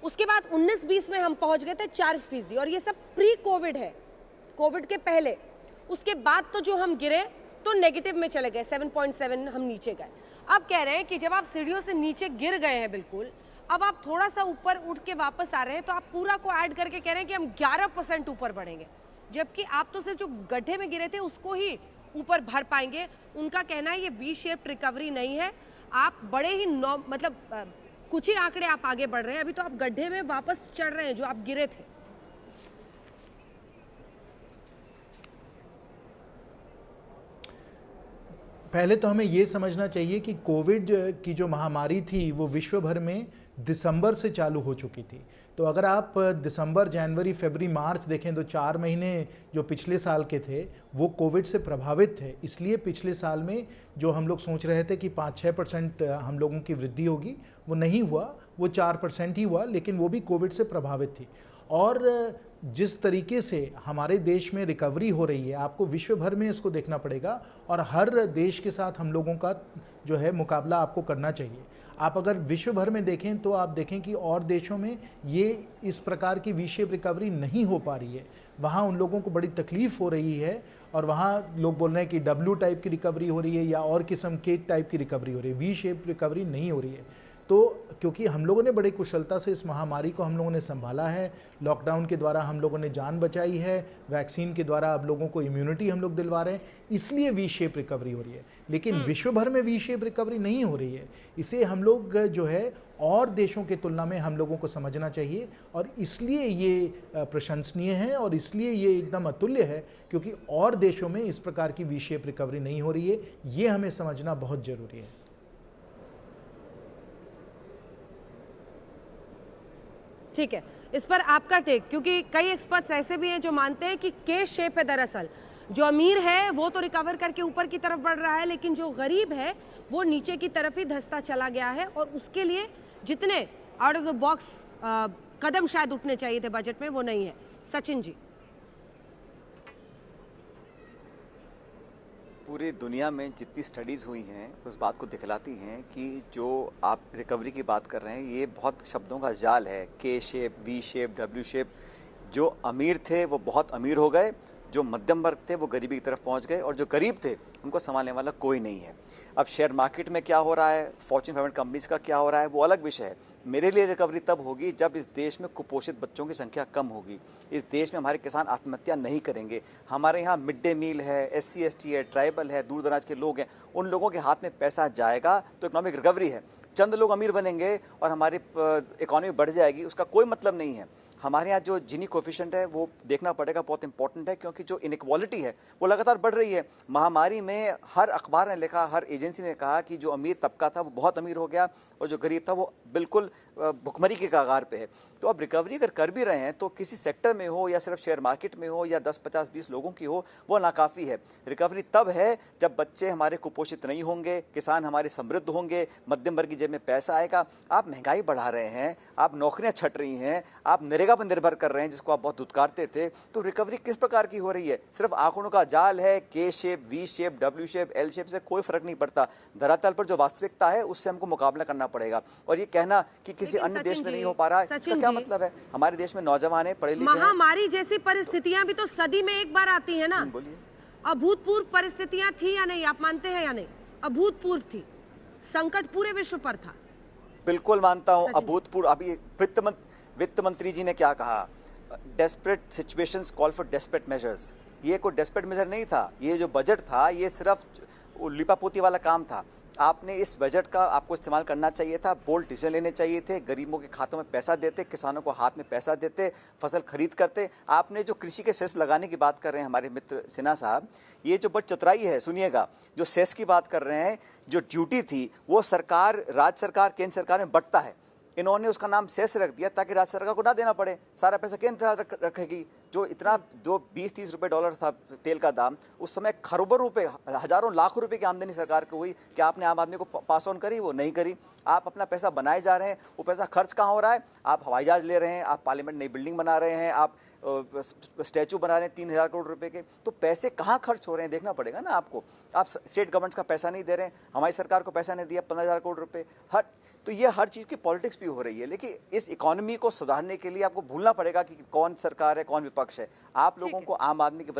उसके बाद 19-20 में हम पहुंच गए थे 4%, और ये सब प्री कोविड है, कोविड के पहले। उसके बाद तो जो हम गिरे तो नेगेटिव में चले गए, 7.7 हम नीचे गए। अब कह रहे हैं कि जब आप सीढ़ियों से नीचे गिर गए हैं बिल्कुल, अब आप थोड़ा सा ऊपर उठ के वापस आ रहे हैं, तो आप पूरा को ऐड करके कह रहे हैं कि हम 11% ऊपर बढ़ेंगे, जबकि आप तो सिर्फ जो गड्ढे में गिरे थे उसको ही ऊपर भर पाएंगे। उनका कहना है ये वी शेप रिकवरी नहीं है, आप बड़े ही मतलब कुछ ही आंकड़े आप आगे बढ़ रहे हैं, अभी तो आप गड्ढे में वापस चढ़ रहे हैं जो आप गिरे थे। पहले तो हमें ये समझना चाहिए कि कोविड की जो महामारी थी वो विश्व भर में दिसंबर से चालू हो चुकी थी। तो अगर आप दिसंबर, जनवरी, फरवरी, मार्च देखें तो 4 महीने जो पिछले साल के थे वो कोविड से प्रभावित थे। इसलिए पिछले साल में जो हम लोग सोच रहे थे कि 5-6% हम लोगों की वृद्धि होगी, वो नहीं हुआ, वो 4% ही हुआ, लेकिन वो भी कोविड से प्रभावित थी। और जिस तरीके से हमारे देश में रिकवरी हो रही है, आपको विश्व भर में इसको देखना पड़ेगा, और हर देश के साथ हम लोगों का जो है मुकाबला आपको करना चाहिए। आप अगर विश्व भर में देखें तो आप देखें कि और देशों में ये इस प्रकार की वी शेप रिकवरी नहीं हो पा रही है, वहाँ उन लोगों को बड़ी तकलीफ हो रही है, और वहाँ लोग बोल रहे हैं कि W टाइप की रिकवरी हो रही है या और किस्म के टाइप की रिकवरी हो रही है, वी शेप रिकवरी नहीं हो रही है। तो क्योंकि हम लोगों ने बड़ी कुशलता से इस महामारी को हम लोगों ने संभाला है, लॉकडाउन के द्वारा हम लोगों ने जान बचाई है, वैक्सीन के द्वारा अब लोगों को इम्यूनिटी हम लोग दिलवा रहे हैं, इसलिए वी शेप रिकवरी हो रही है। लेकिन विश्व भर में वी शेप रिकवरी नहीं हो रही है, इसे हम लोग जो है और देशों के तुलना में हम लोगों को समझना चाहिए, और इसलिए ये प्रशंसनीय है और इसलिए ये एकदम अतुल्य है, क्योंकि और देशों में इस प्रकार की वी शेप रिकवरी नहीं हो रही है, ये हमें समझना बहुत जरूरी है। ठीक है, इस पर आपका टेक, क्योंकि कई एक्सपर्ट्स ऐसे भी हैं जो मानते हैं कि के शेप है, दरअसल जो अमीर है वो तो रिकवर करके ऊपर की तरफ बढ़ रहा है, लेकिन जो गरीब है वो नीचे की तरफ ही धंसता चला गया है, और उसके लिए जितने आउट ऑफ द बॉक्स कदम शायद उठने चाहिए थे बजट में वो नहीं है। सचिन जी, पूरी दुनिया में जितनी स्टडीज़ हुई हैं उस बात को दिखलाती हैं कि जो आप रिकवरी की बात कर रहे हैं ये बहुत शब्दों का जाल है। के shape, V shape, W shape. जो अमीर थे वो बहुत अमीर हो गए जो मध्यम वर्ग थे वो गरीबी की तरफ पहुंच गए और जो गरीब थे उनको संभालने वाला कोई नहीं है। अब शेयर मार्केट में क्या हो रहा है, फॉर्च्यून 500 कंपनीज का क्या हो रहा है, वो अलग विषय है। मेरे लिए रिकवरी तब होगी जब इस देश में कुपोषित बच्चों की संख्या कम होगी, इस देश में हमारे किसान आत्महत्या नहीं करेंगे, हमारे यहाँ मिड डे मील है, SC ST है, ट्राइबल है, दूर दराज के लोग हैं, उन लोगों के हाथ में पैसा जाएगा तो इकोनॉमिक रिकवरी है। चंद लोग अमीर बनेंगे और हमारी इकोनॉमी बढ़ जाएगी, उसका कोई मतलब नहीं है। हमारे यहाँ जो जीनी कोफिशिएंट है वो देखना पड़ेगा, बहुत इंपॉर्टेंट है, क्योंकि जो इनइक्वालिटी है वो लगातार बढ़ रही है। महामारी में हर अखबार ने लिखा, हर एजेंसी ने कहा कि जो अमीर तबका था वो बहुत अमीर हो गया और जो गरीब था वो बिल्कुल भुखमरी के कगार पे है। तो अब रिकवरी अगर कर भी रहे हैं तो किसी सेक्टर में हो या सिर्फ शेयर मार्केट में हो या 10, 50, 20 लोगों की हो, वो नाकाफ़ी है। रिकवरी तब है जब बच्चे हमारे कुपोषित नहीं होंगे, किसान हमारे समृद्ध होंगे, मध्यम वर्ग की जेब में पैसा आएगा। आप महंगाई बढ़ा रहे हैं, आप नौकरियां छट रही हैं, आप नरेगा पर निर्भर कर रहे हैं जिसको आप बहुत धुतकारते थे, तो रिकवरी किस प्रकार की हो रही है? सिर्फ आंकड़ों का जाल है, K shape, V shape, W shape, L shape से कोई फर्क नहीं पड़ता। धरातल पर जो वास्तविकता है उससे हमको मुकाबला करना पड़ेगा। और ये कहना कि किसी अन्य देश में नहीं हो पा रहा है, इसका क्या मतलब है? हमारे देश में नौजवान है, पढ़े लिखे हैं। महामारी जैसी परिस्थितियां भी तो सदी में एक बार आती है ना। बोलिए। अभूतपूर्व परिस्थितियां थी या नहीं, आप मानते हैं या नहीं? अभूतपूर्व थी, संकट पूरे विश्व पर था। बिल्कुल मानता हूं, अभूतपूर्व। अभी वित्त मंत्री जी ने क्या कहा, desperate situations call for desperate measures. ये कोई डेस्परेट मेजर नहीं था, ये जो बजट था ये सिर्फ लिपापोती वाला काम था। आपने इस बजट का आपको इस्तेमाल करना चाहिए था, बोल्ड डिसीजन लेने चाहिए थे, गरीबों के खातों में पैसा देते, किसानों को हाथ में पैसा देते, फसल खरीद करते। आपने जो कृषि के सेस लगाने की बात कर रहे हैं हमारे मित्र सिन्हा साहब, ये जो बड़ी चतुराई है, सुनिएगा, जो सेस की बात कर रहे हैं, जो ड्यूटी थी वो सरकार, राज्य सरकार, केंद्र सरकार में बंटता है, इन्होंने उसका नाम सेस रख दिया ताकि राज्य सरकार को ना देना पड़े, सारा पैसा केंद्र रखेगी। जो इतना 20-30 रुपए डॉलर था तेल का दाम, उस समय खरबों रुपए, हजारों लाखों रुपए की आमदनी सरकार को हुई। क्या आपने आम आदमी को पास ऑन करी? वो नहीं करी। आप अपना पैसा बनाए जा रहे हैं, वो पैसा खर्च कहाँ हो रहा है? आप हवाई जहाज ले रहे हैं, आप पार्लियामेंट नई बिल्डिंग बना रहे हैं, आप स्टैचू बना रहे हैं 3000 करोड़ रुपए के, तो पैसे कहाँ खर्च हो रहे हैं देखना पड़ेगा ना आपको। आप स्टेट गवर्नमेंट्स का पैसा नहीं दे रहे हैं, हमारी सरकार को पैसा नहीं दिया 15,000 करोड़ रुपए, तो ये हर चीज़ की पॉलिटिक्स भी हो रही है। लेकिन इस इकोनॉमी को सुधारने के लिए आपको भूलना पड़ेगा कि कौन सरकार है, कौन विपक्ष है। आप लोगों को आम आदमी की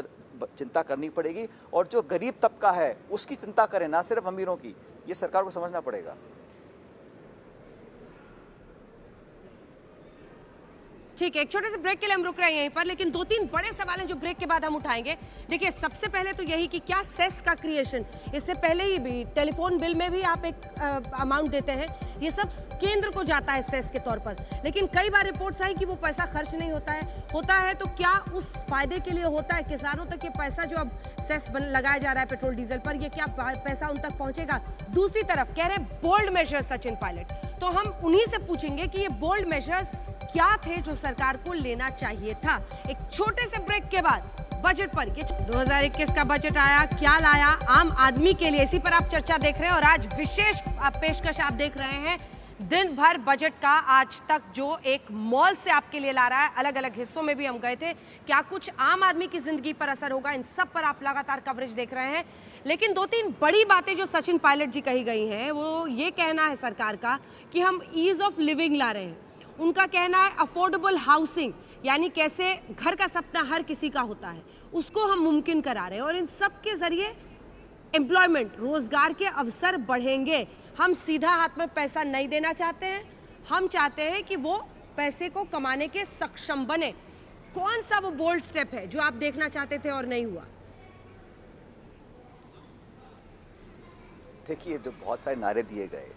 चिंता करनी पड़ेगी और जो गरीब तबका है उसकी चिंता करें, ना सिर्फ अमीरों की। ये सरकार को समझना पड़ेगा। ठीक है, एक छोटे से ब्रेक के लिए हम रुक रहे हैं यहीं पर, लेकिन 2-3 बड़े सवाल हैं जो ब्रेक के बाद हम उठाएंगे। देखिए, सबसे पहले तो यही कि क्या सेस का क्रिएशन, इससे पहले ही भी टेलीफोन बिल में भी आप एक अमाउंट देते हैं, ये सब केंद्र को जाता है सेस के तौर पर, लेकिन कई बार रिपोर्ट्स आई कि वो पैसा खर्च नहीं होता है तो क्या उस फायदे के लिए होता है? किसानों तक ये पैसा जो अब सेस लगाया जा रहा है पेट्रोल डीजल पर, ये क्या पैसा उन तक पहुंचेगा? दूसरी तरफ कह रहे बोल्ड मेजर्स सचिन पायलट, तो हम उन्हीं से पूछेंगे कि ये बोल्ड मेजर्स क्या थे जो सरकार को लेना चाहिए था। एक छोटे से ब्रेक के बाद बजट पर, 2021 का बजट आया, क्या लाया आम आदमी के लिए, इसी पर आप चर्चा देख रहे हैं। और आज विशेष पेशकश आप देख रहे हैं, दिन भर बजट का आज तक जो एक मॉल से आपके लिए ला रहा है। अलग अलग हिस्सों में भी हम गए थे, क्या कुछ आम आदमी की जिंदगी पर असर होगा, इन सब पर आप लगातार कवरेज देख रहे हैं। लेकिन 2-3 बड़ी बातें जो सचिन पायलट जी कही गई हैं, वो ये कहना है सरकार का कि हम ईज ऑफ लिविंग ला रहे हैं। उनका कहना है अफोर्डेबल हाउसिंग, यानी कैसे घर का सपना हर किसी का होता है, उसको हम मुमकिन करा रहे हैं। और इन सब के जरिए एम्प्लॉयमेंट, रोजगार के अवसर बढ़ेंगे। हम सीधा हाथ में पैसा नहीं देना चाहते हैं, हम चाहते हैं कि वो पैसे को कमाने के सक्षम बने। कौन सा वो बोल्ड स्टेप है जो आप देखना चाहते थे और नहीं हुआ? देखिए, जो बहुत सारे नारे दिए गए,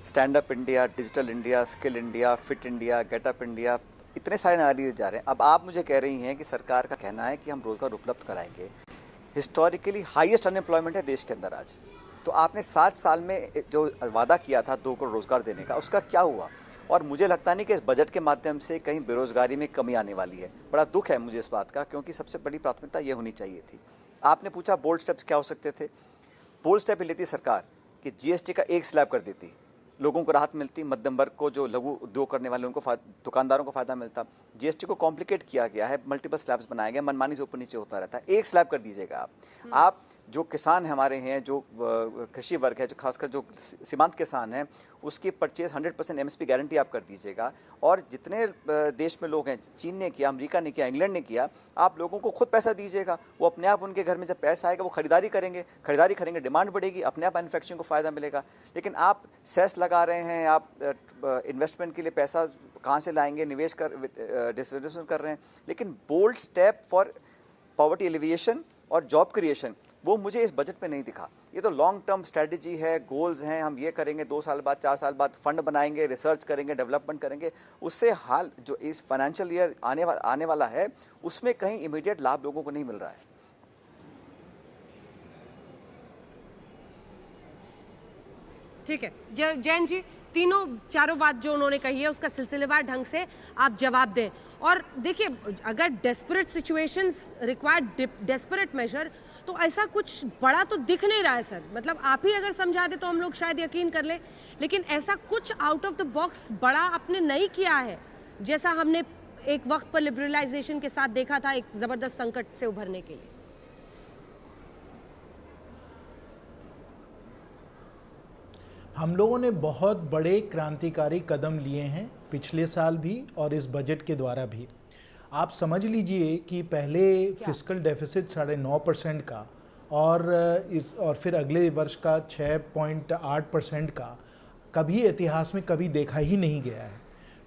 stand up India, digital India, skill India, fit India, get up India, इतने सारे नारे दिए जा रहे हैं। अब आप मुझे कह रही हैं कि सरकार का कहना है कि हम रोजगार उपलब्ध कराएंगे। हिस्टोरिकली हाईएस्ट अनएम्प्लॉयमेंट है देश के अंदर आज। तो आपने 7 साल में जो वादा किया था 2 करोड़ रोजगार देने का, उसका क्या हुआ? और मुझे लगता नहीं कि इस बजट के माध्यम से कहीं बेरोजगारी में कमी आने वाली है। बड़ा दुख है मुझे इस बात का, क्योंकि सबसे बड़ी प्राथमिकता ये होनी चाहिए थी। आपने पूछा बोल्ड स्टेप्स क्या हो सकते थे। बोल्ड स्टेप लेती सरकार कि GST का एक स्लैब कर देती, लोगों को राहत मिलती, मध्यम वर्ग को, जो लघु उद्योग करने वाले उनको, दुकानदारों को फायदा मिलता। GST को कॉम्प्लिकेट किया गया है, मल्टीपल स्लैब्स बनाए गए, मनमानी से ऊपर नीचे होता रहता है। एक स्लैब कर दीजिएगा आप जो किसान हमारे हैं, जो कृषि वर्ग है, जो खासकर जो सीमांत किसान हैं, उसकी परचेज 100% एमएसपी गारंटी आप कर दीजिएगा। और जितने देश में लोग हैं, चीन ने किया, अमेरिका ने किया, इंग्लैंड ने किया, आप लोगों को खुद पैसा दीजिएगा, वो अपने आप उनके घर में जब पैसा आएगा वो खरीदारी करेंगे, डिमांड बढ़ेगी, अपने आप मैन्युफैक्चरिंग को फ़ायदा मिलेगा। लेकिन आप सेस लगा रहे हैं, आप इन्वेस्टमेंट के लिए पैसा कहाँ से लाएंगे, निवेश कर रहे हैं। लेकिन bold step for poverty alleviation और जॉब क्रिएशन वो मुझे इस बजट में नहीं दिखा। ये तो लॉन्ग टर्म स्ट्रेटजी है, गोल्स हैं, हम ये करेंगे, 2 साल बाद 4 साल बाद फंड बनाएंगे, रिसर्च करेंगे, डेवलपमेंट करेंगे। उससे हाल जो इस फाइनेंशियल ईयर आने वाला है उसमें कहीं इमीडिएट लाभ लोगों को नहीं मिल रहा है। ठीक है जैन जी, चारों बात जो उन्होंने कही है उसका सिलसिलेवार ढंग से आप जवाब दें। और देखिए, अगर desperate situations require desperate measure, तो ऐसा कुछ बड़ा तो दिख नहीं रहा है सर। मतलब आप ही अगर समझा दे तो हम लोग शायद यकीन कर ले, लेकिन ऐसा कुछ आउट ऑफ द बॉक्स बड़ा आपने नहीं किया है, जैसा हमने एक वक्त पर लिबरलाइजेशन के साथ देखा था एक जबरदस्त संकट से उभरने के लिए। हम लोगों ने बहुत बड़े क्रांतिकारी कदम लिए हैं पिछले साल भी और इस बजट के द्वारा भी। आप समझ लीजिए कि पहले फिस्कल डेफिसिट 9.5% का और फिर अगले वर्ष का 6.8% का कभी इतिहास में कभी देखा ही नहीं गया है।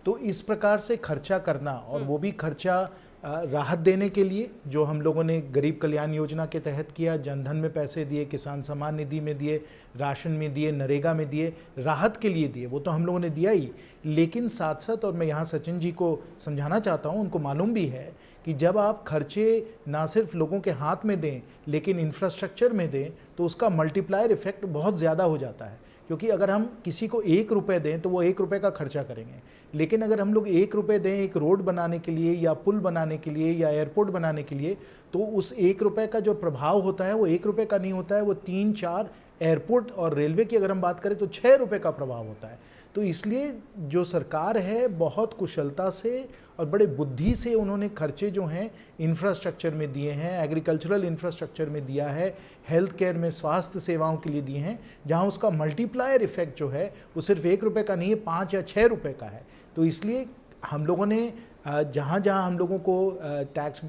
तो इस प्रकार से खर्चा करना, और वो भी खर्चा राहत देने के लिए, जो हम लोगों ने गरीब कल्याण योजना के तहत किया, जनधन में पैसे दिए, किसान सम्मान निधि में दिए, राशन में दिए, नरेगा में दिए, राहत के लिए दिए, वो तो हम लोगों ने दिया ही। लेकिन साथ साथ, और मैं यहाँ सचिन जी को समझाना चाहता हूँ, उनको मालूम भी है कि जब आप खर्चे ना सिर्फ लोगों के हाथ में दें लेकिन इंफ्रास्ट्रक्चर में दें तो उसका मल्टीप्लायर इफेक्ट बहुत ज़्यादा हो जाता है। क्योंकि अगर हम किसी को 1 रुपये दें तो वो 1 रुपये का खर्चा करेंगे, लेकिन अगर हम लोग 1 रुपये दें एक रोड बनाने के लिए या पुल बनाने के लिए या एयरपोर्ट बनाने के लिए, तो उस 1 रुपये का जो प्रभाव होता है वो 1 रुपये का नहीं होता है, वो 3-4 एयरपोर्ट और रेलवे की अगर हम बात करें तो 6 रुपये का प्रभाव होता है। तो इसलिए जो सरकार है बहुत कुशलता से और बड़े बुद्धि से उन्होंने खर्चे जो हैं इंफ्रास्ट्रक्चर में दिए हैं, एग्रीकल्चरल इंफ्रास्ट्रक्चर में दिया है, हेल्थ केयर में, स्वास्थ्य सेवाओं के लिए दिए हैं, जहां उसका मल्टीप्लायर इफेक्ट जो है वो सिर्फ 1 रुपये का नहीं है, 5 या 6 रुपये का है। तो इसलिए हम लोगों ने जहाँ जहाँ हम लोगों को टैक्स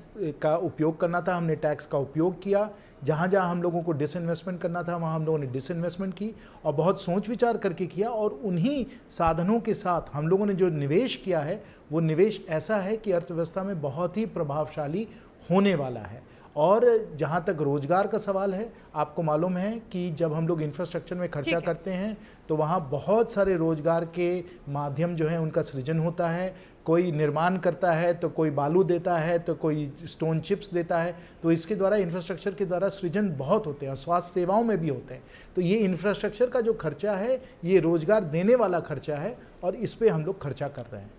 का उपयोग करना था हमने टैक्स का उपयोग किया, जहाँ जहाँ हम लोगों को डिसइन्वेस्टमेंट करना था वहाँ हम लोगों ने डिसइन्वेस्टमेंट की और बहुत सोच विचार करके किया। और उन्हीं साधनों के साथ हम लोगों ने जो निवेश किया है वो निवेश ऐसा है कि अर्थव्यवस्था में बहुत ही प्रभावशाली होने वाला है। और जहाँ तक रोजगार का सवाल है, आपको मालूम है कि जब हम लोग इंफ्रास्ट्रक्चर में खर्चा करते हैं तो वहाँ बहुत सारे रोजगार के माध्यम जो है उनका सृजन होता है। कोई निर्माण करता है तो कोई बालू देता है तो कोई स्टोन चिप्स देता है, तो इसके द्वारा इंफ्रास्ट्रक्चर के द्वारा सृजन बहुत होते हैं, स्वास्थ्य सेवाओं में भी होते हैं। तो ये इंफ्रास्ट्रक्चर का जो खर्चा है ये रोजगार देने वाला खर्चा है और इस पर हम लोग खर्चा कर रहे हैं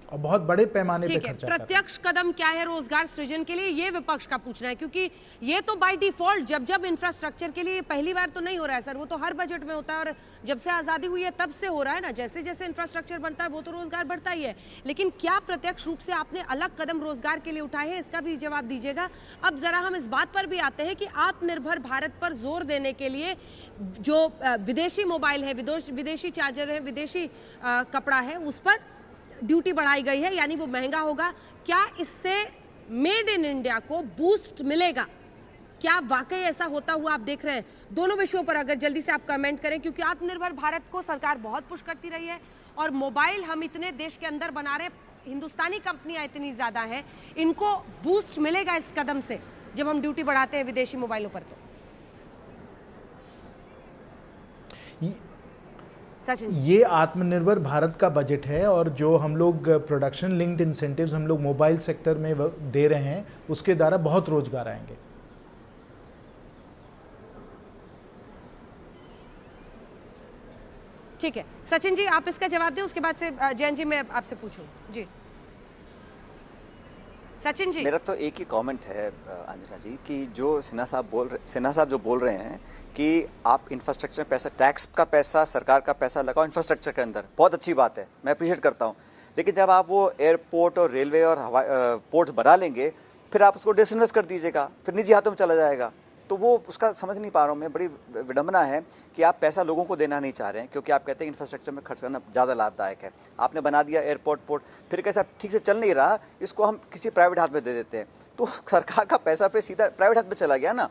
और बहुत बड़े पैमाने पे खर्चा कर रहे हैं। प्रत्यक्ष कदम क्या है रोजगार सृजन के लिए, ये विपक्ष का पूछना है, क्योंकि ये तो बाय डिफॉल्ट जब इंफ्रास्ट्रक्चर के लिए पहली बार तो नहीं हो रहा है सर, वो तो हर बजट में होता है और जब से आजादी हुई है तब से हो रहा है ना। जैसे जैसे इंफ्रास्ट्रक्चर बनता है वो तो रोजगार बढ़ता ही है, लेकिन क्या प्रत्यक्ष रूप से आपने अलग कदम रोजगार के लिए उठाए हैं, इसका भी जवाब दीजिएगा। अब जरा हम इस बात पर भी आते हैं कि आत्मनिर्भर भारत पर जोर देने के लिए जो विदेशी मोबाइल है, विदेशी चार्जर है, विदेशी कपड़ा है, उस पर ड्यूटी बढ़ाई गई है, यानी वो महंगा होगा। क्या इससे मेड इन इंडिया को बूस्ट मिलेगा? क्या वाकई ऐसा होता हुआ आप देख रहे हैं? दोनों विषयों पर अगर जल्दी से आप कमेंट करें, क्योंकि आत्मनिर्भर भारत को सरकार बहुत पुश करती रही है और मोबाइल हम इतने देश के अंदर बना रहे, हिंदुस्तानी कंपनियां इतनी ज्यादा हैं, इनको बूस्ट मिलेगा इस कदम से जब हम ड्यूटी बढ़ाते हैं विदेशी मोबाइलों पर? तो ये आत्मनिर्भर भारत का बजट है और जो हम लोग प्रोडक्शन लिंक्ड इंसेंटिव्स हम लोग मोबाइल सेक्टर में दे रहे हैं उसके द्वारा बहुत रोजगार आएंगे। ठीक है सचिन जी, आप इसका जवाब दें, उसके बाद से जैन जी मैं आपसे पूछूं। जी सचिन जी। मेरा तो एक ही कमेंट है अंजना जी कि जो सिन्हा साहब जो बोल रहे हैं कि आप इंफ्रास्ट्रक्चर में पैसा, टैक्स का पैसा, सरकार का पैसा लगाओ इंफ्रास्ट्रक्चर के अंदर, बहुत अच्छी बात है, मैं अप्रिशिएट करता हूँ। लेकिन जब आप वो एयरपोर्ट और रेलवे और पोर्ट्स बना लेंगे फिर आप उसको डिसइन्वेस्ट कर दीजिएगा, फिर निजी हाथों में चला जाएगा। तो वो उसका समझ नहीं पा रहा हूँ मैं। बड़ी विडंबना है कि आप पैसा लोगों को देना नहीं चाह रहे हैं, क्योंकि आप कहते हैं इंफ्रास्ट्रक्चर में खर्च करना ज़्यादा लाभदायक है। आपने बना दिया एयरपोर्ट पोर्ट, फिर कैसा ठीक से चल नहीं रहा, इसको हम किसी प्राइवेट हाथ में दे देते हैं, तो सरकार का पैसा फिर सीधा प्राइवेट हाथ में चला गया ना।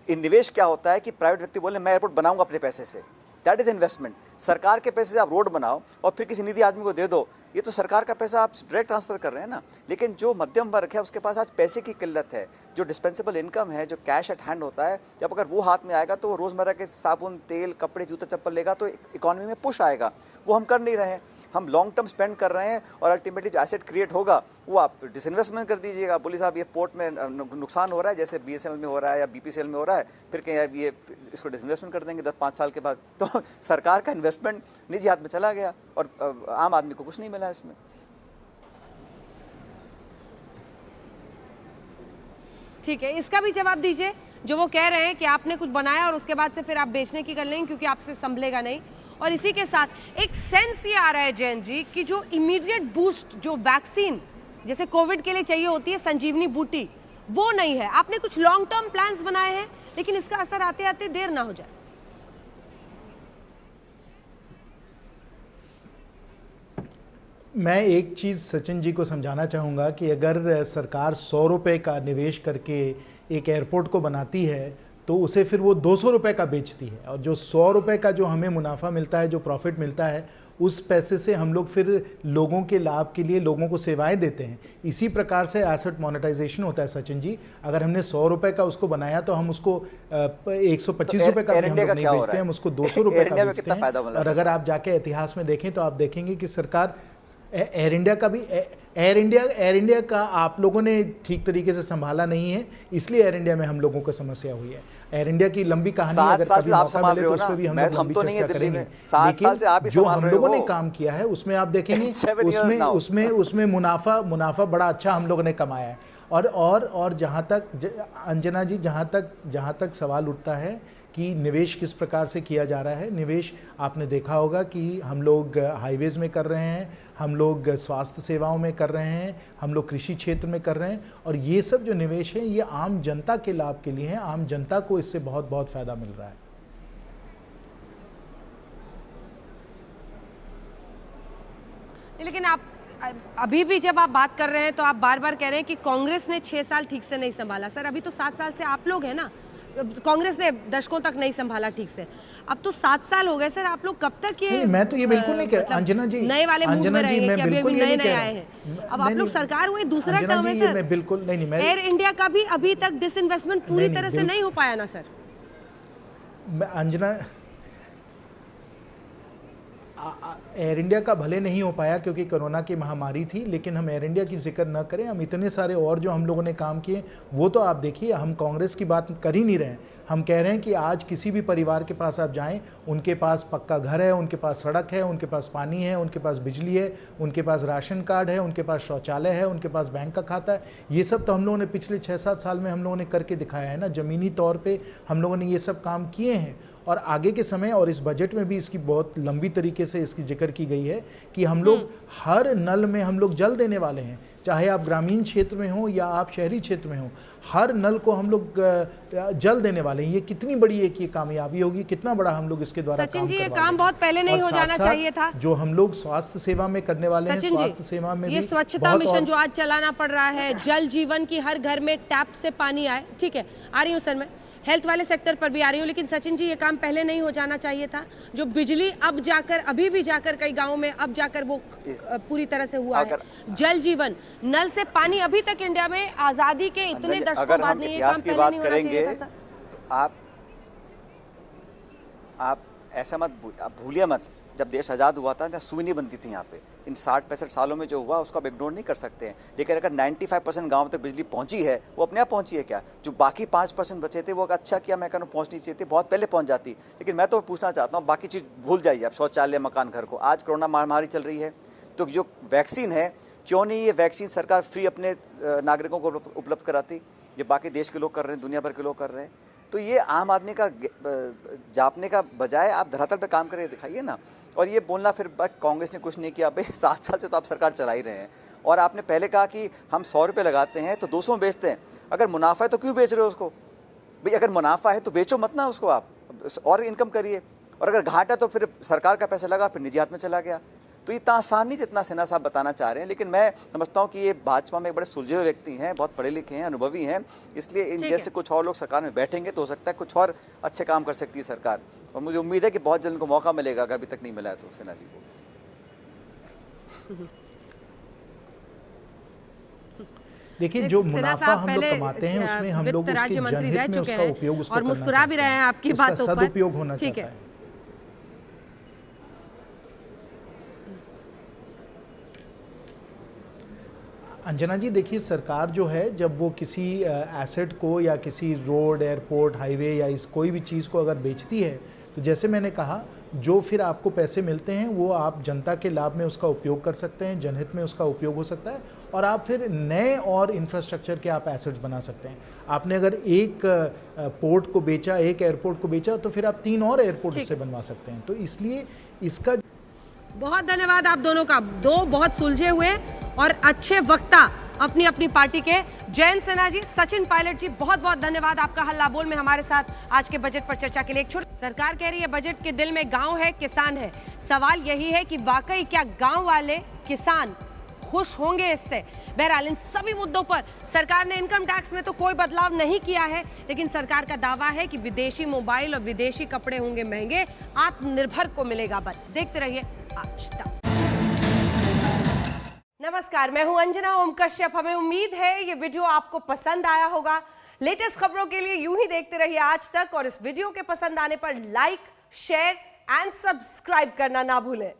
निवेश क्या होता है कि प्राइवेट व्यक्ति बोले मैं एयरपोर्ट बनाऊंगा अपने पैसे से, दैट इज इन्वेस्टमेंट। सरकार के पैसे से आप रोड बनाओ और फिर किसी निजी आदमी को दे दो, ये तो सरकार का पैसा आप डायरेक्ट ट्रांसफर कर रहे हैं ना। लेकिन जो मध्यम वर्ग है उसके पास आज पैसे की किल्लत है, जो डिस्पेंसेबल इनकम है, जो कैश एट हैंड होता है, जब अगर वो हाथ में आएगा तो वो रोज़मर्रा के साबुन, तेल, कपड़े, जूता चप्पल लेगा तो इकोनॉमी में पुश आएगा। वो हम कर नहीं रहे हैं, हम लॉन्ग टर्म स्पेंड कर रहे हैं और अल्टीमेटली जो एसेट क्रिएट होगा वो आप डिसइन्वेस्टमेंट कर दीजिएगा। बोली साहब ये पोर्ट में नुकसान हो रहा है, जैसे BSNL में हो रहा है या BPCL में हो रहा है, फिर कहीं ये इसको डिसइन्वेस्टमेंट कर देंगे 10-5 साल के बाद। तो सरकार का इन्वेस्टमेंट निजी हाथ में चला गया और आम आदमी को कुछ नहीं मिला इसमें। ठीक है, इसका भी जवाब दीजिए। जो वो कह रहे हैं कि आपने कुछ बनाया और उसके बाद से फिर आप बेचने की कर लेंगे क्योंकि आपसे संभलेगा नहीं। और इसी के साथ एक सेंस ये आ रहा है जयंत जी कि जो इमीडिएट बूस्ट जो वैक्सीन जैसे कोविड के लिए चाहिए होती है, संजीवनी बूटी, वो नहीं है। आपने कुछ लॉन्ग टर्म प्लान्स बनाए हैं, लेकिन इसका असर आते आते देर ना हो जाए। मैं एक चीज़ सचिन जी को समझाना चाहूँगा कि अगर सरकार 100 रुपये का निवेश करके एक एयरपोर्ट को बनाती है तो उसे फिर वो 200 रुपये का बेचती है, और जो 100 रुपये का जो हमें मुनाफा मिलता है, जो प्रॉफिट मिलता है, उस पैसे से हम लोग फिर लोगों के लाभ के लिए लोगों को सेवाएं देते हैं। इसी प्रकार से एसेट मोनेटाइजेशन होता है सचिन जी। अगर हमने 100 रुपये का उसको बनाया तो हम उसको 125 रुपये का भी हम लोग नहीं बेचते हैं, हम उसको 200 रुपये का बेचते हैं। और अगर आप जाके इतिहास में देखें तो आप देखेंगे कि सरकार एयर इंडिया का भी एयर इंडिया का आप लोगों ने ठीक तरीके से संभाला नहीं है, इसलिए एयर इंडिया में हम लोगों को समस्या हुई है। एयर इंडिया की लंबी कहानी अगर कभी मौका मिले तो उस पर भी हम लोग लंबी चर्चा करेंगे। लेकिन जो हम लोगों ने काम किया है उसमें आप देखेंगे उसमें मुनाफा बड़ा अच्छा हम लोगों ने कमाया है। और जहाँ तक अंजना जी, जहाँ तक सवाल उठता है कि निवेश किस प्रकार से किया जा रहा है, निवेश आपने देखा होगा कि हम लोग हाईवेज़ में कर रहे हैं, हम लोग स्वास्थ्य सेवाओं में कर रहे हैं, हम लोग कृषि क्षेत्र में कर रहे हैं, और ये सब जो निवेश है ये आम जनता के लाभ के लिए है। आम जनता को इससे बहुत बहुत फायदा मिल रहा है। लेकिन आप अभी भी जब आप बात कर रहे हैं तो आप बार बार कह रहे हैं कि कांग्रेस ने 6 साल ठीक से नहीं संभाला। सर अभी तो 7 साल से आप लोग हैं ना, कांग्रेस ने दशकों तक नहीं संभाला ठीक से। अब तो 7 साल हो गए सर, आप लोग कब तक ये मैं तो ये बिल्कुल नहीं कह रहा अंजना जी, नए वाले मूड में रहेंगे कि अभी नए आए हैं। अब आप लोग सरकार हुए, दूसरा टर्म है सर। मैं बिल्कुल नहीं, एयर इंडिया का भी अभी तक डिसइन्वेस्टमेंट पूरी तरह से नहीं हो पाया ना सर। अंजना, एयर इंडिया का भले नहीं हो पाया क्योंकि कोरोना की महामारी थी, लेकिन हम एयर इंडिया की जिक्र न करें, हम इतने सारे और जो हम लोगों ने काम किए वो तो आप देखिए। हम कांग्रेस की बात कर ही नहीं रहे हैं, हम कह रहे हैं कि आज किसी भी परिवार के पास आप जाएं, उनके पास पक्का घर है, उनके पास सड़क है, उनके पास पानी है, उनके पास बिजली है, उनके पास राशन कार्ड है, उनके पास शौचालय है, उनके पास बैंक का खाता है। ये सब तो हम लोगों ने पिछले 6-7 साल में हम लोगों ने करके दिखाया है ना। ज़मीनी तौर पर हम लोगों ने ये सब काम किए हैं, और आगे के समय और इस बजट में भी इसकी बहुत लंबी तरीके से इसकी जिक्र की गई है कि हम लोग हर नल में हम लोग जल देने वाले हैं, चाहे आप ग्रामीण क्षेत्र में हो या आप शहरी क्षेत्र में हो, हर नल को हम लोग जल देने वाले हैं। ये कितनी बड़ी एक ये कामयाबी होगी, कितना बड़ा हम लोग इसके द्वारा सचिन जी, ये काम बहुत पहले नहीं हो जाना चाहिए था। जो हम लोग स्वास्थ्य सेवा में करने वाले हैं, स्वास्थ्य सेवा में ये स्वच्छता मिशन जो आज चलाना पड़ रहा है, जल जीवन की हर घर में टैप से पानी आए, ठीक है, आ रही हूँ सर मैं, हेल्थ वाले सेक्टर पर भी आ रही हूँ। लेकिन सचिन जी, ये काम पहले नहीं हो जाना चाहिए था। जो बिजली अब जाकर, अभी भी जाकर कई गांवों में अब जाकर वो पूरी तरह से हुआ है। जल जीवन, नल से पानी अभी तक इंडिया में आजादी के इतने दशकों बाद नहीं, ये काम पहले नहीं होना चाहिए था सर। तो आप ऐसा मत भूलिए मत, जब देश आज़ाद हुआ था सुई नहीं बनती थी यहाँ पे। इन 60-65 सालों में जो हुआ उसको आप इग्नोर नहीं कर सकते हैं। लेकिन अगर 95% गाँव तक बिजली पहुँची है, वो अपने आप पहुँची है क्या? जो बाकी 5% बचे थे वो अच्छा किया, मैं कहूँ पहुँचनी चाहिए थी, बहुत पहले पहुँच जाती। लेकिन मैं तो पूछना चाहता हूँ, बाकी चीज़ भूल जाइए आप, शौचालय, मकान, घर को। आज कोरोना महामारी चल रही है, तो जो वैक्सीन है, क्यों नहीं ये वैक्सीन सरकार फ्री अपने नागरिकों को उपलब्ध कराती, जो बाकी देश के लोग कर रहे हैं, दुनिया भर के लोग कर रहे हैं। तो ये आम आदमी का जापने का बजाय आप धरातल पे काम करके दिखाइए ना। और ये बोलना फिर कांग्रेस ने कुछ नहीं किया, भाई 7 साल से तो आप सरकार चला ही रहे हैं, और आपने पहले कहा कि हम 100 रुपये लगाते हैं तो 200 में बेचते हैं, अगर मुनाफा है तो क्यों बेच रहे हो उसको भाई? अगर मुनाफा है तो बेचो मत ना उसको, आप और इनकम करिए, और अगर घाटा है तो फिर सरकार का पैसा लगा फिर निजी हाथ में चला गया। तो इतना आसान नहीं जितना सिन्हा साहब बताना चाह रहे हैं, लेकिन मैं समझता हूं कि ये भाजपा में एक बड़े सुलझे हुए व्यक्ति हैं, बहुत पढ़े लिखे हैं, अनुभवी हैं, इसलिए इन जैसे कुछ और लोग सरकार में बैठेंगे तो हो सकता है कुछ और अच्छे काम कर सकती है सरकार, और मुझे उम्मीद है कि बहुत जल्द उनको मौका मिलेगा, अगर अभी तक नहीं मिला है तो सिन्हा जी को। देखिए, जो मुनाफा हम लोग कमाते हैं उसमें हम लोग उसके जनहित में उसका उपयोग उसको और मुस्कुरा भी रहे हैं आपकी बातों पर, सदुपयोग होना चाहिए। अंजना जी, देखिए, सरकार जो है जब वो किसी एसेट को या किसी रोड, एयरपोर्ट, हाईवे या इस कोई भी चीज़ को अगर बेचती है, तो जैसे मैंने कहा, जो फिर आपको पैसे मिलते हैं वो आप जनता के लाभ में उसका उपयोग कर सकते हैं, जनहित में उसका उपयोग हो सकता है, और आप फिर नए और इंफ्रास्ट्रक्चर के आप एसेट्स बना सकते हैं। आपने अगर एक पोर्ट को बेचा, एक एयरपोर्ट को बेचा, तो फिर आप 3 और एयरपोर्ट उससे बनवा सकते हैं। तो इसलिए इसका बहुत धन्यवाद आप दोनों का, दो बहुत सुलझे हुए और अच्छे वक्ता अपनी अपनी पार्टी के। जयंत सिन्हा जी, सचिन पायलट जी, बहुत बहुत धन्यवाद आपका हल्ला बोल में हमारे साथ आज के बजट पर चर्चा के लिए। एक छोटी सरकार कह रही है बजट के दिल में गांव है, किसान है। सवाल यही है कि वाकई क्या गांव वाले किसान खुश होंगे इससे? बहरहाल इन सभी मुद्दों पर सरकार ने इनकम टैक्स में तो कोई बदलाव नहीं किया है, लेकिन सरकार का दावा है कि विदेशी मोबाइल और विदेशी कपड़े होंगे महंगे, आत्मनिर्भर को मिलेगा बल। देखते रहिए आज तक। नमस्कार, मैं हूं अंजना ओम कश्यप। हमें उम्मीद है ये वीडियो आपको पसंद आया होगा। लेटेस्ट खबरों के लिए यूं ही देखते रहिए आज तक, और इस वीडियो के पसंद आने पर लाइक, शेयर एंड सब्सक्राइब करना ना भूलें।